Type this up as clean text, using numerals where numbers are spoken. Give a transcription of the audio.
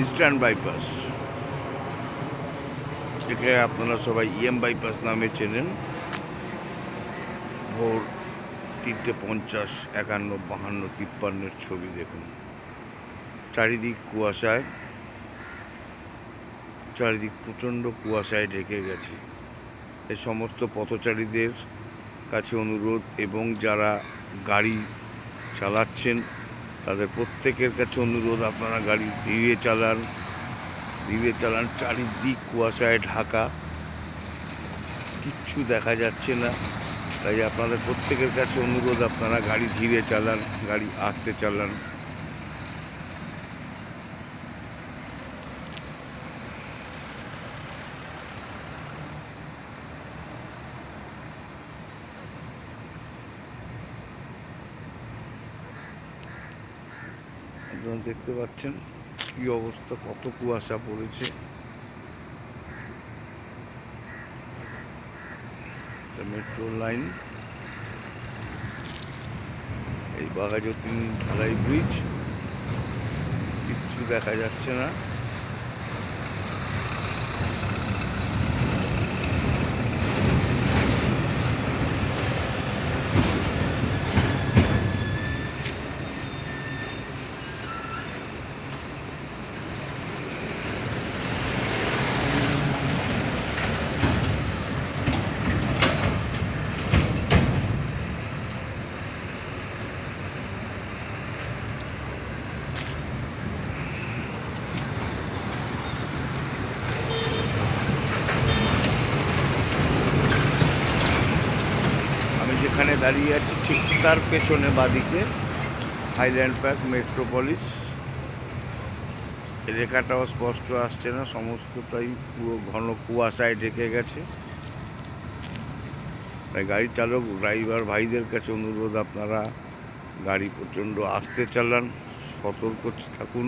Eastern bypass, একে আপনারা সবাই বাইপাস নামে চেনেন। ভোর 3:50, 51, 52, 53 ছবি দেখুন। চারিদিক কুয়াশায়, চারিদিক প্রচণ্ড কুয়াশায় ঢেকে গেছে। এই সমস্ত পথচারীদের কাছে অনুরোধ, এবং যারা গাড়ি চালাচ্ছেন তাদের প্রত্যেকের কাছে অনুরোধ, আপনারা গাড়ি ধীরে চালান, ধীরে চালান। চারিদিক কুয়াশায় ঢাকা, কিচ্ছু দেখা যাচ্ছে না। তাই আপনাদের প্রত্যেকের কাছে অনুরোধ, আপনারা গাড়ি ধীরে চালান, গাড়ি আস্তে চালান। আপনারা দেখতে পাচ্ছেন কি অবস্থা, কত কুয়াশা পড়েছে। মেট্রো লাইন, এই বাঘাযতীন ঢালাই ব্রিজ, কিচ্ছু দেখা যাচ্ছে না। যেখানে দাঁড়িয়ে আছি ঠিক তার পেছনে বাদিকে হাইল্যান্ড পার্ক মেট্রোপলিস। রেখাটাও স্পষ্ট আসছে না, সমস্তটাই পুরো ঘন কুয়াশায় ঢেকে গেছে। তাই গাড়ি চালক ড্রাইভার ভাইদের কাছে অনুরোধ, আপনারা গাড়ি প্রচণ্ড আস্তে চালান, সতর্ক থাকুন।